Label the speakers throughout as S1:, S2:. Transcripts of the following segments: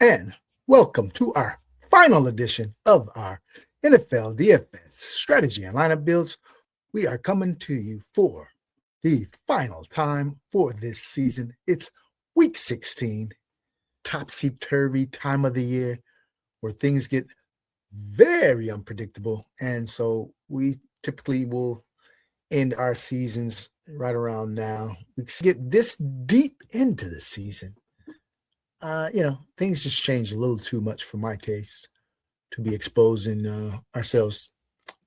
S1: and welcome to our final edition of our NFL DFS strategy and lineup builds. We are coming to you for the final time for this season. It's week 16, topsy-turvy time of the year where things get very unpredictable. And so we typically will end our seasons right around now. We get this deep into the season. Things just change a little too much for my taste to be exposing ourselves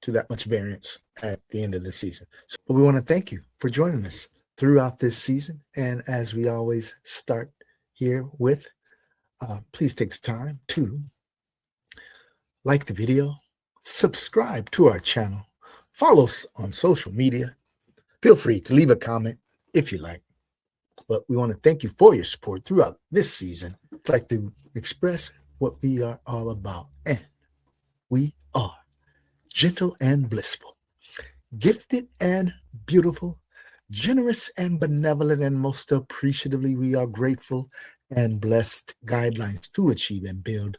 S1: to that much variance at the end of the season. So we want to thank you for joining us throughout this season. And as we always start here with, please take the time to like the video, subscribe to our channel, follow us on social media. Feel free to leave a comment if you like. But we want to thank you for your support throughout this season. I'd like to express what we are all about. And we are gentle and blissful, gifted and beautiful, generous and benevolent, and most appreciatively, we are grateful and blessed. Guidelines to achieve and build.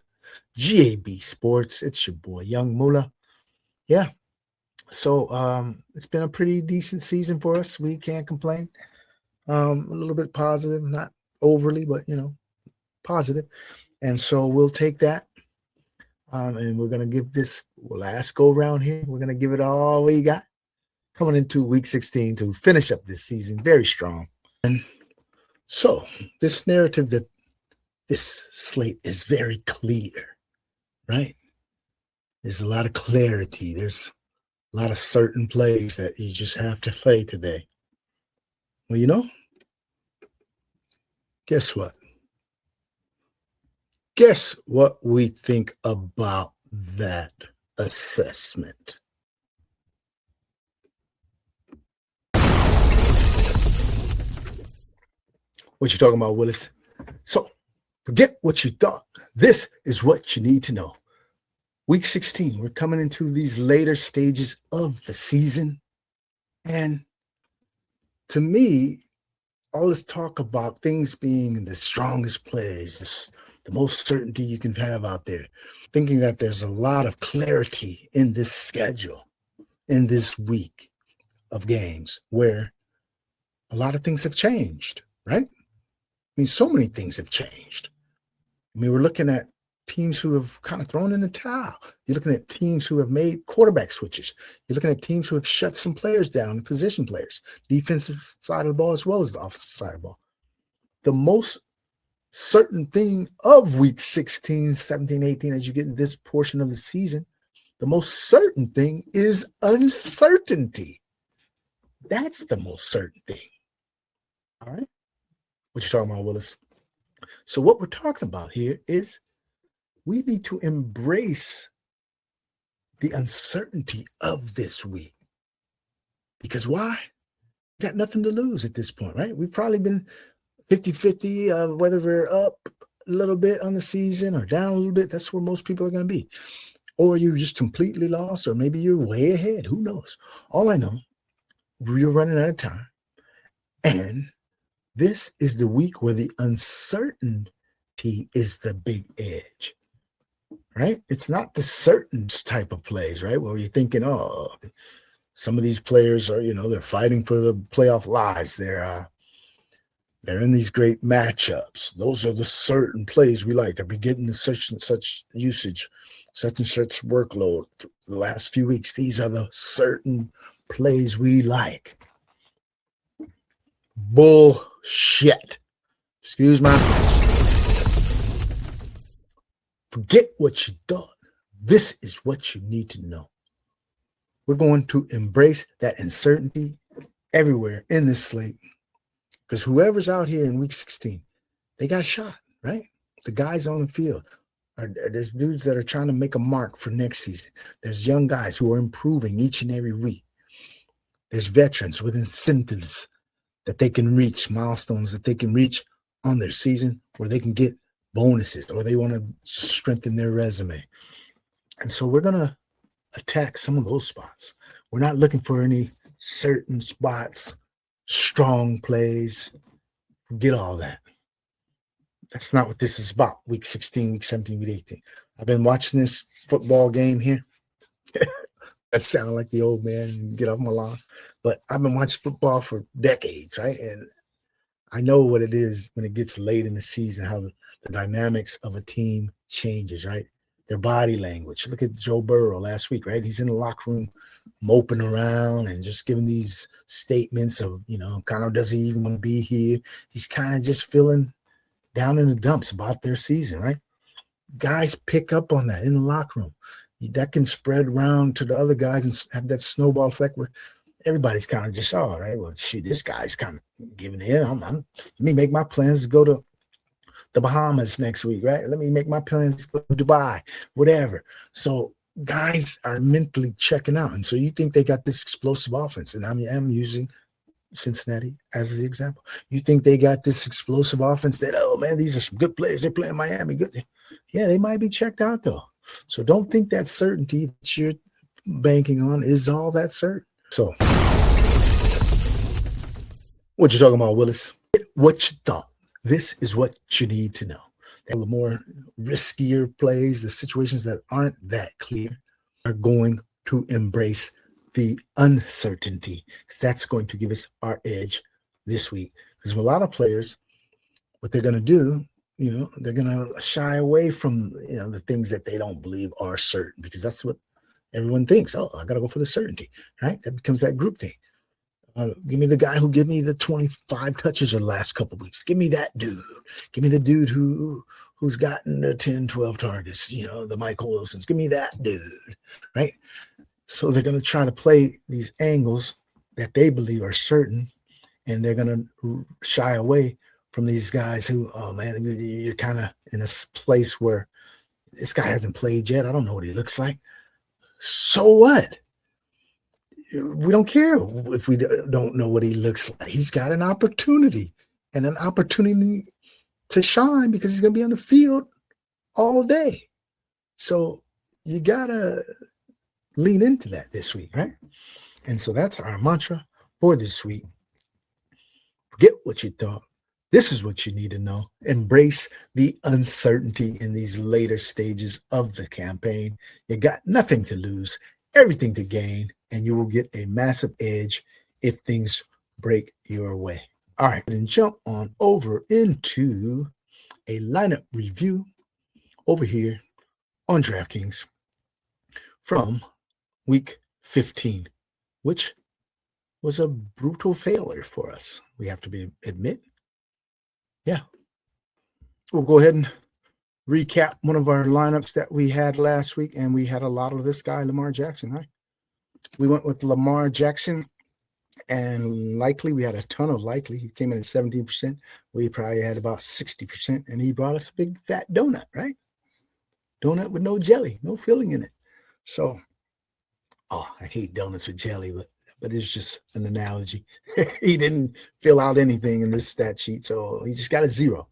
S1: GAB Sports. It's your boy, Young Moolah. Yeah. So it's been a pretty decent season for us. We can't complain. A little bit positive, not overly, but positive. And so we'll take that. And we're gonna give this last go round here. We're gonna give it all we got coming into week 16 to finish up this season very strong. And so this narrative that this slate is very clear, right? There's a lot of clarity. There's a lot of certain plays that you just have to play today. Well, guess what? Guess what we think about that assessment? What you talking about, Willis? So, forget what you thought. This is what you need to know. Week 16, we're coming into these later stages of the season. And to me, all this talk about things being the strongest plays, the most certainty you can have out there, thinking that there's a lot of clarity in this schedule, in this week of games, where a lot of things have changed, right? I mean, so many things have changed. I mean, we're looking at teams who have kind of thrown in the towel. You're looking at teams who have made quarterback switches. You're looking at teams who have shut some players down, position players, defensive side of the ball as well as the offensive side of the ball. The most certain thing of week 16, 17, 18, as you get in this portion of the season, the most certain thing is uncertainty. That's the most certain thing. All right? What you talking about, Willis? So what we're talking about here is we need to embrace the uncertainty of this week. Because why? We got nothing to lose at this point, right? We've probably been 50-50 whether we're up a little bit on the season or down a little bit. That's where most people are going to be. Or you're just completely lost, or maybe you're way ahead. Who knows? All I know, we're running out of time. And this is the week where the uncertainty is the big edge. Right? It's not the certain type of plays, right? Where you're thinking, oh, some of these players are, they're fighting for the playoff lives. They're in these great matchups. Those are the certain plays we like. They're getting such and such usage, such and such workload. The last few weeks, these are the certain plays we like. Bullshit. Excuse my French. Forget what you thought. This is what you need to know. We're going to embrace that uncertainty everywhere in this slate. Because whoever's out here in week 16, they got a shot, right? The guys on the field. There's dudes that are trying to make a mark for next season. There's young guys who are improving each and every week. There's veterans with incentives that they can reach, milestones that they can reach on their season where they can get bonuses or they want to strengthen their resume. And so we're going to attack some of those spots. We're not looking for any certain spots, strong plays. Forget all that. That's not what this is about. Week 16, week 17, week 18. I've been watching this football game here. That sound like the old man and get off my lawn. But I've been watching football for decades, right? And I know what it is when it gets late in the season, how the dynamics of a team changes, right? Their body language. Look at Joe Burrow last week, right? He's in the locker room moping around and just giving these statements of, kind of doesn't even want to be here. He's kind of just feeling down in the dumps about their season, right? Guys pick up on that in the locker room. That can spread around to the other guys and have that snowball effect where everybody's kind of just, all right, well, shoot, this guy's kind of giving in. Let me make my plans to go to the Bahamas next week, right? Let me make my plans to go to Dubai, whatever. So guys are mentally checking out. And so you think they got this explosive offense. And I'm using Cincinnati as the example. You think they got this explosive offense that, oh, man, these are some good players. They're playing Miami. Good. Yeah, they might be checked out, though. So don't think that certainty that you're banking on is all that certain. So what you talking about, Willis? What you thought. This is what you need to know. The more riskier plays, the situations that aren't that clear, are going to embrace the uncertainty. That's going to give us our edge this week. Because a lot of players, what they're going to do, they're going to shy away from, the things that they don't believe are certain, because that's what everyone thinks. Oh, I got to go for the certainty, right? That becomes that group thing. Give me the guy who gave me the 25 touches the last couple of weeks. Give me that dude. Give me the dude who's gotten the 10, 12 targets, the Michael Wilsons. Give me that dude, right? So they're going to try to play these angles that they believe are certain, and they're going to shy away from these guys who, oh, man, you're kind of in a place where this guy hasn't played yet. I don't know what he looks like. So what? We don't care if we don't know what he looks like. He's got an opportunity to shine because he's going to be on the field all day. So you got to lean into that this week, right? And so that's our mantra for this week. Forget what you thought. This is what you need to know. Embrace the uncertainty in these later stages of the campaign. You got nothing to lose, everything to gain, and you will get a massive edge if things break your way. All right, then jump on over into a lineup review over here on DraftKings from week 15, which was a brutal failure for us. We have to admit. Yeah. We'll go ahead and recap one of our lineups that we had last week, and we had a lot of this guy, Lamar Jackson, right? We went with Lamar Jackson, and likely, we had a ton of likely. He came in at 17%. We probably had about 60%, and he brought us a big fat donut, right? Donut with no jelly, no filling in it. So, I hate donuts with jelly, but it's just an analogy. He didn't fill out anything in this stat sheet, so he just got a 0.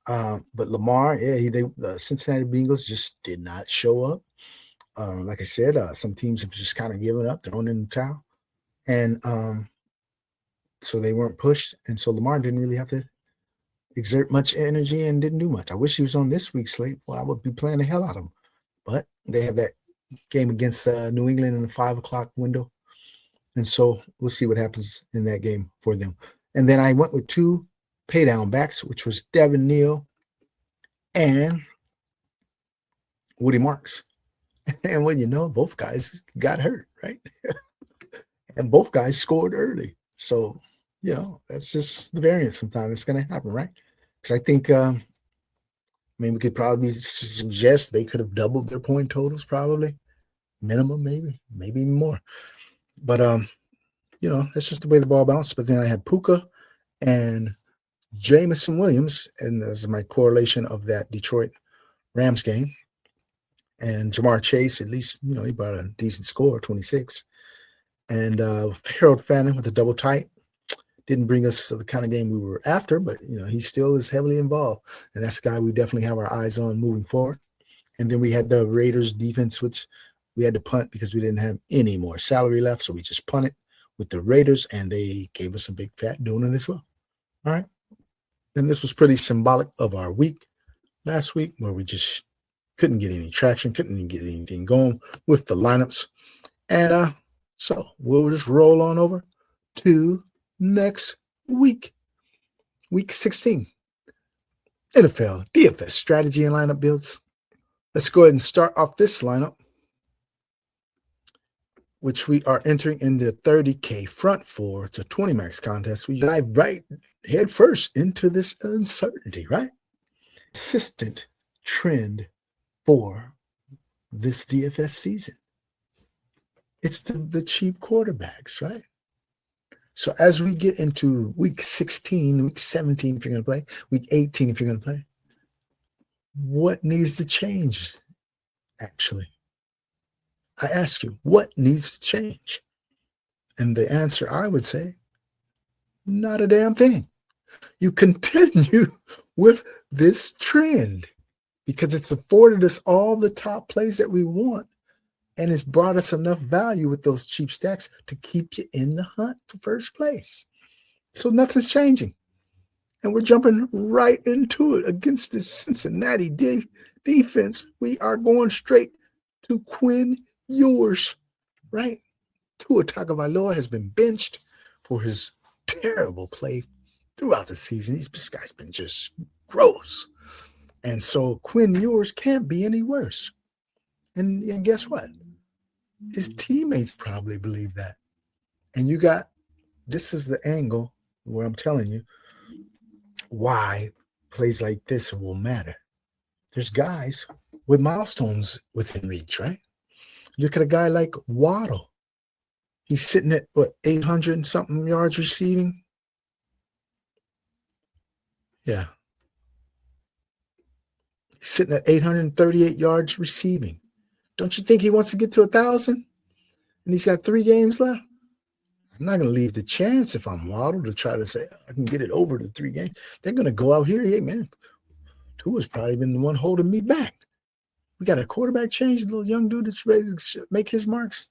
S1: But Lamar, the Cincinnati Bengals just did not show up. Like I said, some teams have just kind of given up, thrown in the towel. And so they weren't pushed. And so Lamar didn't really have to exert much energy and didn't do much. I wish he was on this week's slate. Well, I would be playing the hell out of him. But they have that game against New England in the 5 o'clock window. And so we'll see what happens in that game for them. And then I went with 2 paydown backs, which was Devin Neal and Woody Marks. And when both guys got hurt, right? And both guys scored early. So, that's just the variance sometimes. It's going to happen, right? Because I think, we could probably suggest they could have doubled their point totals probably. Minimum, maybe even more. But, that's just the way the ball bounced. But then I had Puka and Jameson Williams, and there's my correlation of that Detroit Rams game. And Jamar Chase, at least, he brought a decent score, 26. And Harold Fannin with a double tight. Didn't bring us to the kind of game we were after, but, he still is heavily involved. And that's a guy we definitely have our eyes on moving forward. And then we had the Raiders defense, which we had to punt because we didn't have any more salary left. So we just punted with the Raiders, and they gave us a big fat donut as well. All right. And this was pretty symbolic of our week last week, where we just couldn't get any traction, couldn't get anything going with the lineups. And so we'll just roll on over to next week, week 16. NFL DFS strategy and lineup builds. Let's go ahead and start off this lineup, which we are entering in the 30K front for the 20 max contest. We dive right head first into this uncertainty, right? Consistent trend for this DFS season. It's the cheap quarterbacks, right? So as we get into week 16, week 17, if you're going to play, week 18, if you're going to play, what needs to change, actually? I ask you, what needs to change? And the answer, I would say, not a damn thing. You continue with this trend because it's afforded us all the top plays that we want, and it's brought us enough value with those cheap stacks to keep you in the hunt for first place. So nothing's changing. And we're jumping right into it against this Cincinnati defense. We are going straight to Quinn Ewers, right? Tua Tagovailoa has been benched for his terrible play throughout the season. This guy's been just gross. And so Quinn Ewers can't be any worse. And guess what? His teammates probably believe that. And this is the angle where I'm telling you why plays like this will matter. There's guys with milestones within reach, right? Look at a guy like Waddle. He's sitting at, 800 and something yards receiving? Yeah. He's sitting at 838 yards receiving. Don't you think he wants to get to 1,000? And he's got 3 games left? I'm not going to leave the chance if I'm Waddle to try to say I can get it over to 3 games. They're going to go out here. Hey, man, Tua's probably been the one holding me back. We got a quarterback change, a little young dude that's ready to make his marks.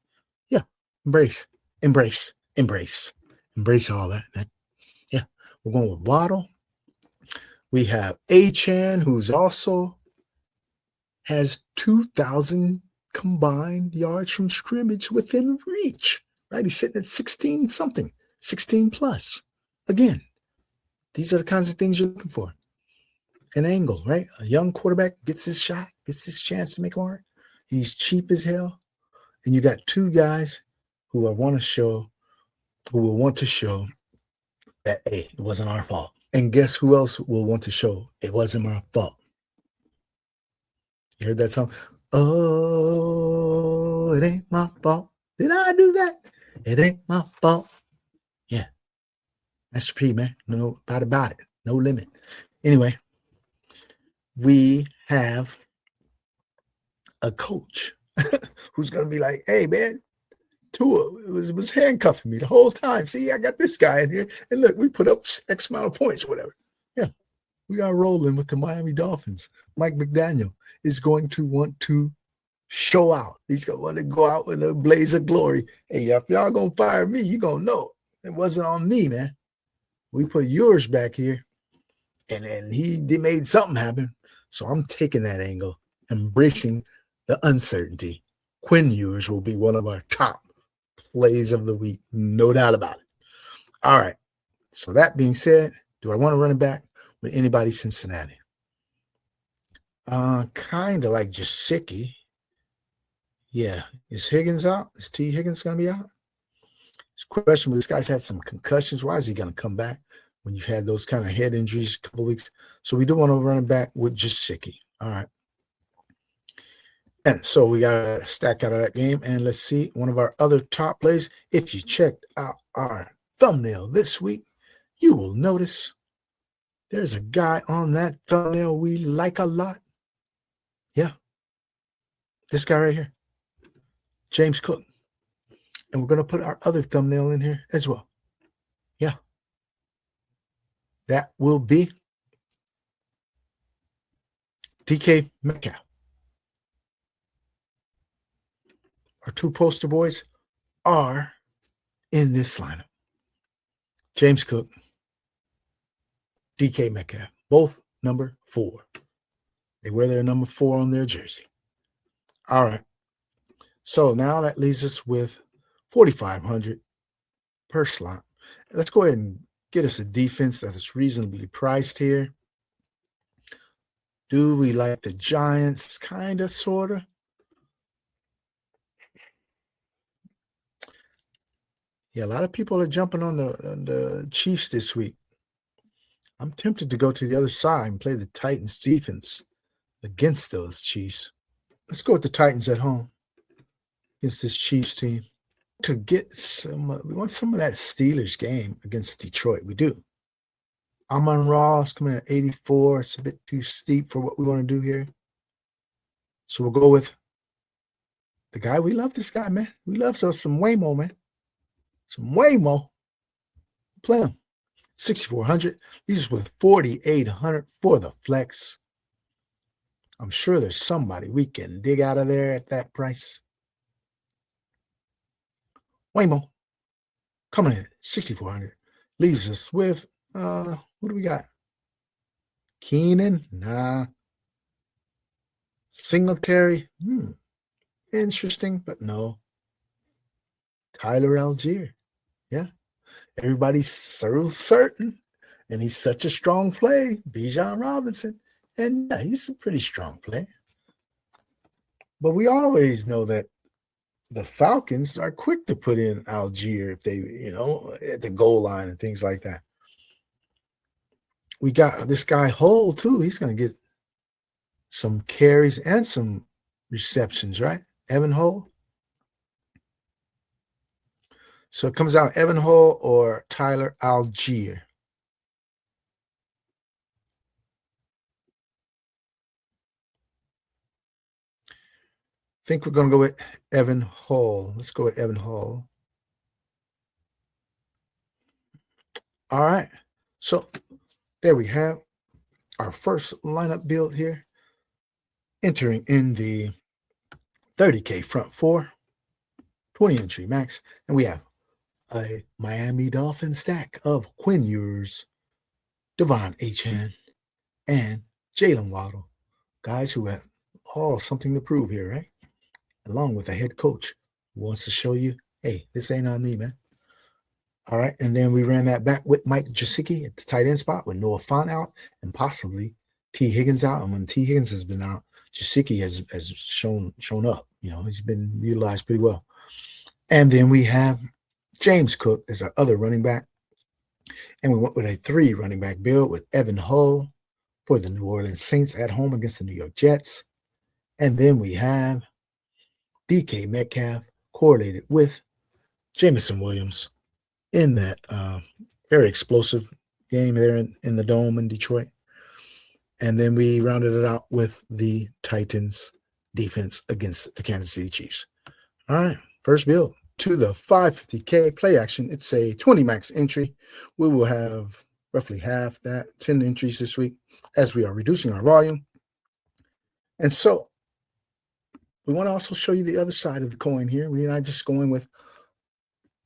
S1: Yeah, embrace all that. Yeah, we're going with Waddle. We have Achane, who's also has 2,000 combined yards from scrimmage within reach, right? He's sitting at 16 something, 16 plus. Again, these are the kinds of things you're looking for. An angle, right? A young quarterback gets his shot, gets his chance to make a mark. He's cheap as hell. And you got 2 guys who will want to show that, hey, it wasn't our fault. And guess who else will want to show it wasn't our fault? You heard that song? Oh, it ain't my fault. Did I do that? It ain't my fault. Yeah. Master P, man. No doubt about it. No limit. Anyway, we have a coach who's going to be like, hey, man, Tua was handcuffing me the whole time. See, I got this guy in here. And look, we put up X amount of points, whatever. Yeah. We got rolling with the Miami Dolphins. Mike McDaniel is going to want to show out. He's going to want to go out with a blaze of glory. Hey, if y'all going to fire me, you're going to know. It wasn't on me, man. We put yours back here. And then he made something happen. So I'm taking that angle, embracing the uncertainty. Quinn Ewers will be one of our top plays of the week. No doubt about it. All right. So that being said, do I want to run it back with anybody Cincinnati? Kind of like Jasicki. Yeah. Is Higgins out? Is T. Higgins going to be out? It's a question, but this guy's had some concussions. Why is he going to come back when you've had those kind of head injuries a couple of weeks? So we do want to run it back with Jasicki. All right. And so we got a stack out of that game. And let's see one of our other top plays. If you checked out our thumbnail this week, you will notice there's a guy on that thumbnail we like a lot. Yeah. This guy right here. James Cook. And we're going to put our other thumbnail in here as well. Yeah. That will be DK Metcalf. Our 2 poster boys are in this lineup. James Cook DK Metcalf, both number 4. They wear their number 4 on their jersey. All right. So now that leaves us with $4,500 per slot. Let's go ahead and get us a defense that is reasonably priced here. Do we like the Giants? Kind of, sort of. Yeah, a lot of people are jumping on the Chiefs this week. I'm tempted to go to the other side and play the Titans defense against those Chiefs. Let's go with the Titans at home against this Chiefs team. To get we want some of that Steelers game against Detroit. We do. Amon-Ra coming at 84. It's a bit too steep for what we want to do here. So we'll go with the guy. We love this guy, man. We love some Waymo, man. Some Waymo. Play him. 6,400. These with 4,800 for the flex. I'm sure there's somebody we can dig out of there at that price. Waymo coming in at 6,400. Leaves us with, what do we got? Keenan? Nah. Singletary? Interesting, but no. Tyler Algier. Yeah. Everybody's so certain, and he's such a strong play. Bijan Robinson. And yeah, he's a pretty strong play. But we always know that the Falcons are quick to put in Algier if they, at the goal line and things like that. We got this guy Hull, too. He's going to get some carries and some receptions, right? Evan Hull. So it comes out Evan Hull or Tyler Algier. I think we're going to go with Evan Hull. Let's go with Evan Hull. All right. So there we have our first lineup build here. Entering in the 30K front 4, 20 entry max. And we have a Miami Dolphins stack of Quinn Ewers, Devon Achane, and Jalen Waddle. Guys who have all something to prove here, right? Along with a head coach who wants to show you, hey, this ain't on me, man. All right. And then we ran that back with Mike Gesicki at the tight end spot with Noah Fant out and possibly T. Higgins out. And when T. Higgins has been out, Gesicki has shown up. He's been utilized pretty well. And then we have James Cook as our other running back. And we went with a 3 running back build with Evan Hull for the New Orleans Saints at home against the New York Jets. And then we have DK Metcalf correlated with Jameson Williams in that very explosive game there in the Dome in Detroit. And then we rounded it out with the Titans defense against the Kansas City Chiefs. All right, first build to the 550K play action. It's a 20 max entry. We will have roughly half that, 10 entries this week as we are reducing our volume. And so we want to also show you the other side of the coin here. We're not just going with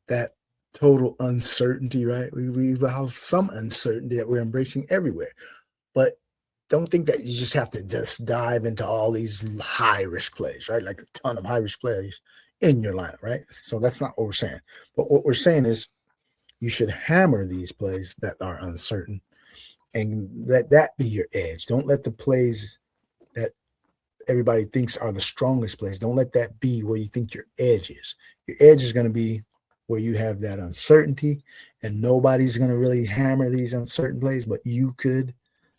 S1: that total uncertainty, right? We have some uncertainty that we're embracing everywhere. But don't think that you just have to just dive into all these high-risk plays, right? Like a ton of high-risk plays in your lineup, right? So that's not what we're saying. But what we're saying is you should hammer these plays that are uncertain and let that be your edge. Don't let the plays that everybody thinks are the strongest plays. Don't let that be where you think your edge is. Your edge is going to be where you have that uncertainty, and nobody's going to really hammer these uncertain plays, but you could,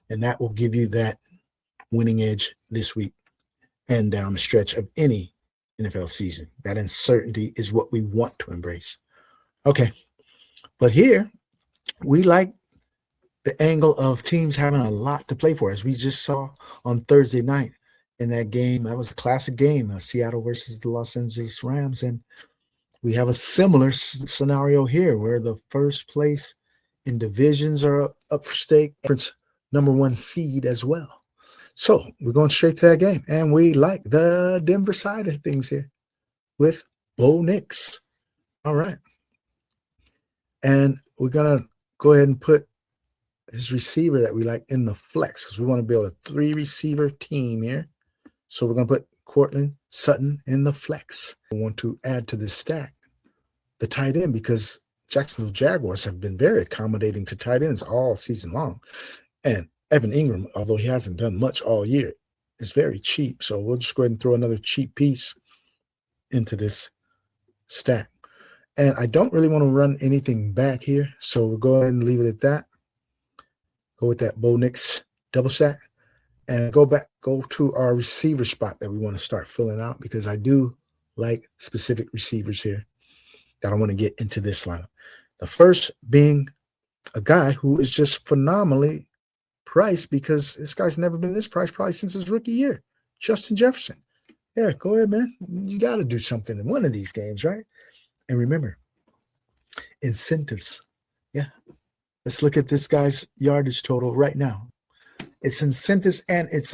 S1: and that will give you that winning edge this week and down the stretch of any NFL season. That uncertainty is what we want to embrace. Okay, but here we like the angle of teams having a lot to play for, as we just saw on Thursday night in that game. That was a classic game, Seattle versus the Los Angeles Rams, and we have a similar scenario here where the first place in divisions are up for stake, number 1 seed as well. So we're going straight to that game, and we like the Denver side of things here with Bo Nix. All right. And we're going to go ahead and put his receiver that we like in the flex because we want to build a 3-receiver team here. So we're going to put Cortland Sutton in the flex. We want to add to this stack the tight end because Jacksonville Jaguars have been very accommodating to tight ends all season long. And Evan Ingram, although he hasn't done much all year, is very cheap. So we'll just go ahead and throw another cheap piece into this stack. And I don't really want to run anything back here. So we'll go ahead and leave it at that. Go with that Bo Nix double stack. And go to our receiver spot that we want to start filling out because I do like specific receivers here that I want to get into this lineup. The first being a guy who is just phenomenally priced because this guy's never been this priced probably since his rookie year, Justin Jefferson. Yeah, go ahead, man. You got to do something in one of these games, right? And remember, incentives. Yeah. Let's look at this guy's yardage total right now. It's incentives and it's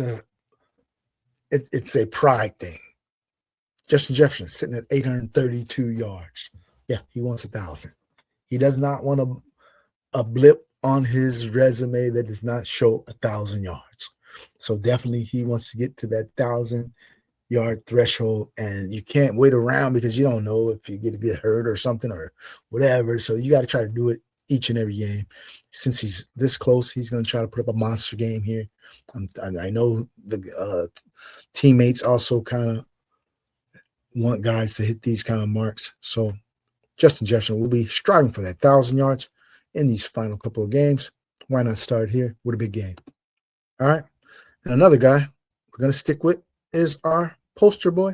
S1: a pride thing. Justin Jefferson sitting at 832 yards. Yeah, he wants 1,000. He does not want a blip on his resume that does not show 1,000 yards. So definitely he wants to get to that 1,000-yard threshold, and you can't wait around because you don't know if you get hurt or something or whatever. So you got to try to do it each and every game. Since he's this close, he's going to try to put up a monster game here. I know the teammates also kind of want guys to hit these kind of marks. So Justin Jefferson will be striving for that 1,000 yards in these final couple of games. Why not start here with a big game? All right. And another guy we're going to stick with is our poster boy.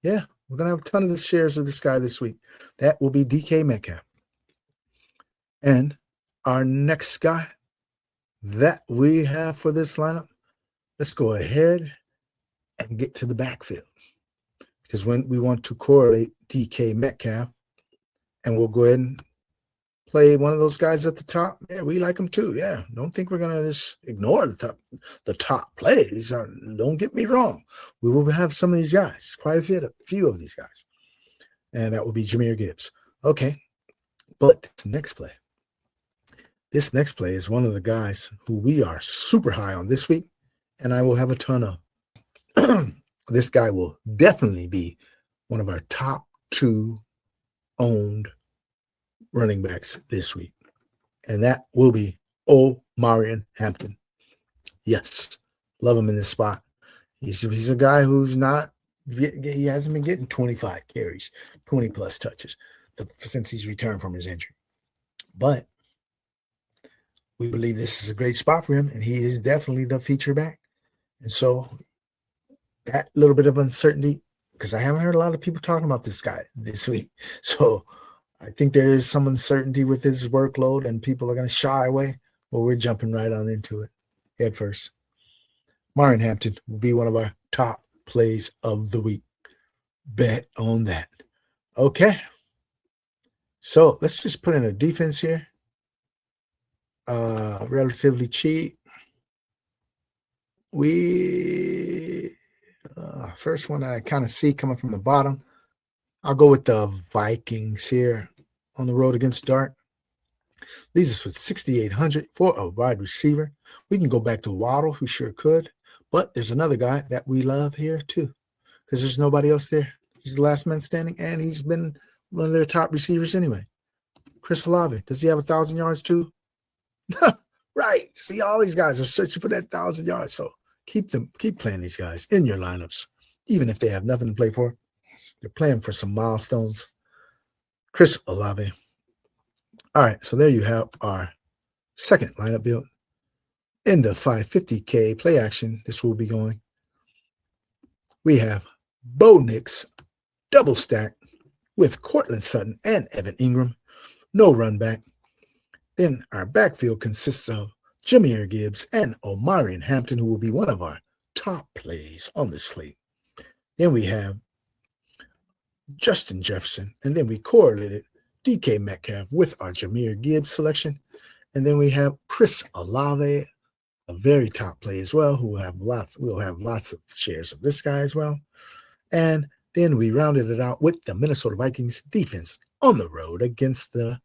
S1: Yeah, we're going to have a ton of the shares of this guy this week. That will be DK Metcalf. And our next guy that we have for this lineup, let's go ahead and get to the backfield. Because when we want to correlate DK Metcalf, and we'll go ahead and play one of those guys at the top. Yeah, we like them too. Yeah, don't think we're going to just ignore the top plays. Don't get me wrong. We will have some of these guys, quite a few of these guys. And that will be Jahmyr Gibbs. Okay, but this next play is one of the guys who we are super high on this week, and I will have a ton of. This guy will definitely be one of our top 2 owned running backs this week, and that will be Omarion Hampton. Yes, love him in this spot. He's a guy who's he hasn't been getting 25 carries, 20 plus touches since he's returned from his injury, but we believe this is a great spot for him, and he is definitely the feature back. And so that little bit of uncertainty, because I haven't heard a lot of people talking about this guy this week. So I think there is some uncertainty with his workload, and people are going to shy away. Well, we're jumping right on into it head first. Omarion Hampton will be one of our top plays of the week. Bet on that. Okay. So let's just put in a defense here. Relatively cheap. We first one I kind of see coming from the bottom. I'll go with the Vikings here on the road against Dart. Leaves us with 6,800 for a wide receiver. We can go back to Waddle, who sure could, but there's another guy that we love here too, because there's nobody else there. He's the last man standing, and he's been one of their top receivers anyway. Chris Olave, does he have 1,000 yards too? Right. See, all these guys are searching for that 1,000 yards. So keep playing these guys in your lineups, even if they have nothing to play for. They're playing for some milestones. Chris Olave. All right, so there you have our second lineup build. In the 550K play action, this will be going. We have Bo Nix double stack with Cortland Sutton and Evan Ingram. No run back. Then our backfield consists of Jahmyr Gibbs and Omarion Hampton, who will be one of our top plays on the slate. Then we have Justin Jefferson, and then we correlated DK Metcalf with our Jahmyr Gibbs selection. And then we have Chris Olave, a very top play as well, we'll have lots of shares of this guy as well. And then we rounded it out with the Minnesota Vikings defense on the road against the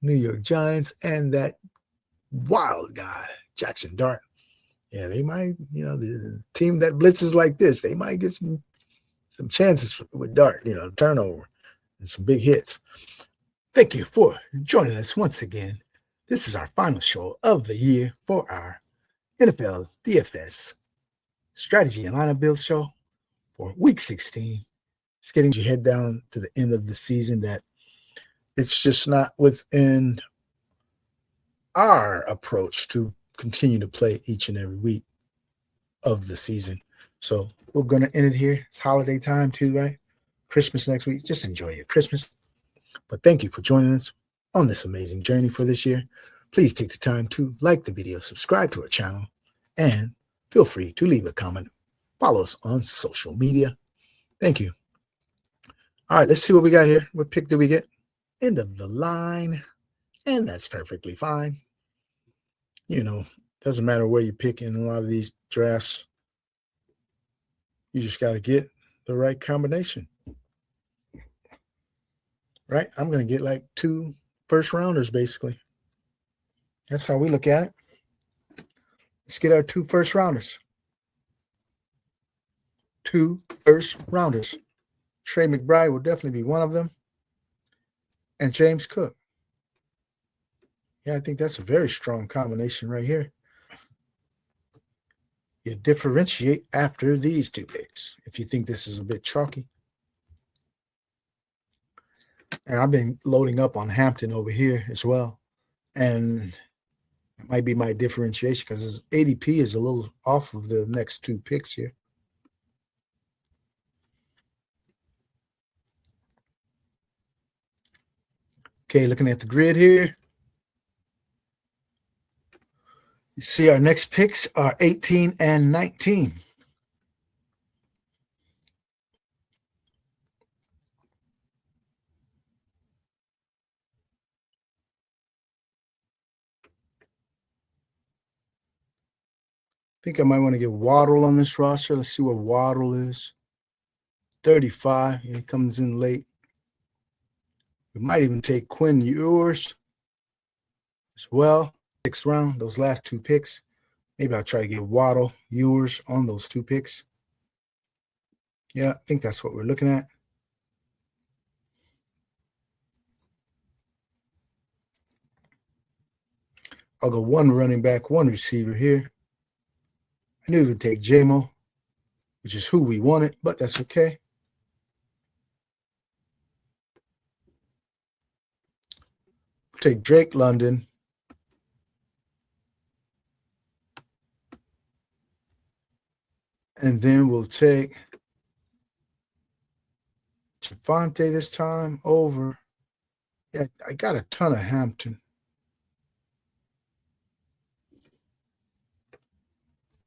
S1: New York Giants, and that wild guy, Jackson Dart. Yeah, they might, the team that blitzes like this, they might get some chances with Dart, turnover and some big hits. Thank you for joining us once again. This is our final show of the year for our NFL DFS strategy and lineup build show for week 16. It's getting you head down to the end of the season that it's just not within our approach to continue to play each and every week of the season. So we're going to end it here. It's holiday time too, right? Christmas next week. Just enjoy your Christmas. But thank you for joining us on this amazing journey for this year. Please take the time to like the video, subscribe to our channel, and feel free to leave a comment. Follow us on social media. Thank you. All right, let's see what we got here. What pick did we get? End of the line. And that's perfectly fine. Doesn't matter where you pick in a lot of these drafts. You just got to get the right combination. Right? I'm going to get like 2 first rounders, basically. That's how we look at it. Let's get our 2 first rounders. 2 first rounders. Trey McBride will definitely be one of them. And James Cook. Yeah, I think that's a very strong combination right here. You differentiate after these 2 picks if you think this is a bit chalky. And I've been loading up on Hampton over here as well. And it might be my differentiation because his ADP is a little off of the next 2 picks here. Okay, looking at the grid here. You see our next picks are 18 and 19. I think I might want to get Waddle on this roster. Let's see where Waddle is. 35. He comes in late. We might even take Quinn Ewers as well. 6th round, those last 2 picks. Maybe I'll try to get Waddle, Ewers on those 2 picks. Yeah, I think that's what we're looking at. I'll go 1 running back, 1 receiver here. I knew it would take JMO, which is who we wanted, but that's okay. Take Drake London. And then we'll take Javonte this time over. Yeah, I got a ton of Hampton.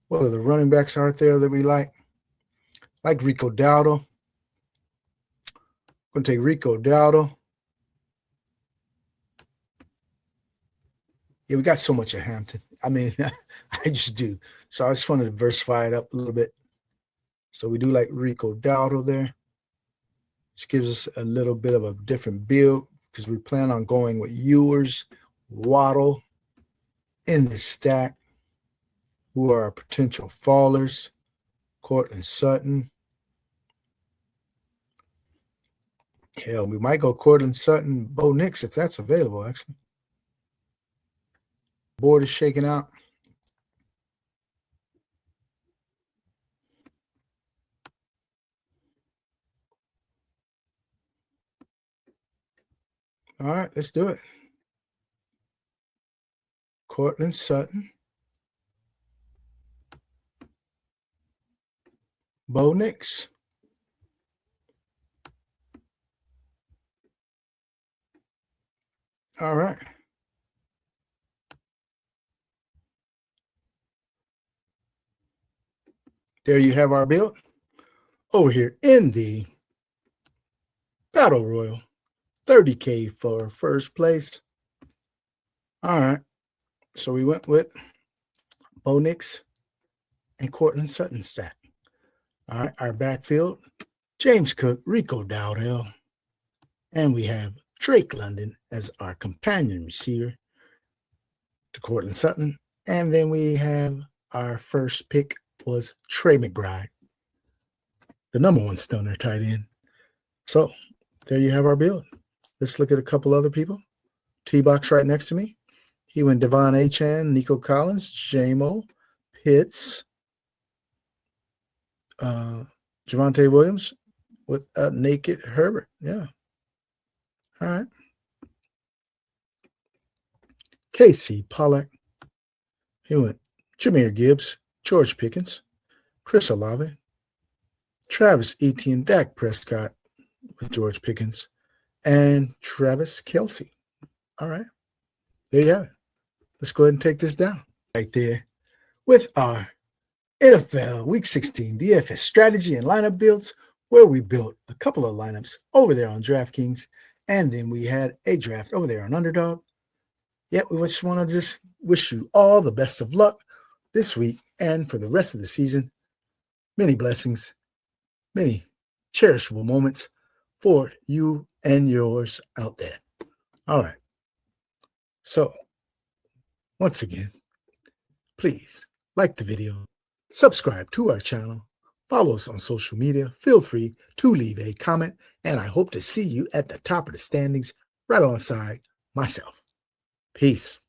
S1: What are the running backs out there that we like? Like Rico Dowdle. I'm going to take Rico Dowdle. Yeah, we got so much of Hampton. I mean, I just do. So I just want to diversify it up a little bit. So we do like Rico Dowdle there. Which gives us a little bit of a different build because we plan on going with Ewers, Waddle in the stack, who are our potential fallers. Cortland Sutton. Hell, we might go Cortland Sutton, Bo Nix if that's available, actually. Board is shaking out. All right, let's do it. Cortland Sutton. Bo Nix. All right. There you have our build over here in the Battle Royale. 30K for first place. All right. So we went with Bo Nix and Cortland Sutton stack. All right. Our backfield, James Cook, Rico Dowdell, and we have Drake London as our companion receiver. to Cortland Sutton. And then we have our first pick was Trey McBride, the number one stunner tight end. So there you have our build. Let's look at a couple other people. T-Box right next to me. He went Devon Achane, Nico Collins, Jamo, Pitts, Javonte Williams with a naked Herbert. Yeah. All right. Casey Pollack. He went Jahmyr Gibbs, George Pickens, Chris Olave, Travis Etienne, Dak Prescott with George Pickens, and Travis Kelce. All right. There you have it. Let's go ahead and take this down right there with our NFL Week 16 DFS strategy and lineup builds, where we built a couple of lineups over there on DraftKings, and then we had a draft over there on Underdog. Yeah, we just want to just wish you all the best of luck this week and for the rest of the season. Many blessings, many cherishable moments for you and yours out there. All right. So, once again, please like the video, subscribe to our channel, follow us on social media, feel free to leave a comment, and I hope to see you at the top of the standings right alongside myself. Peace.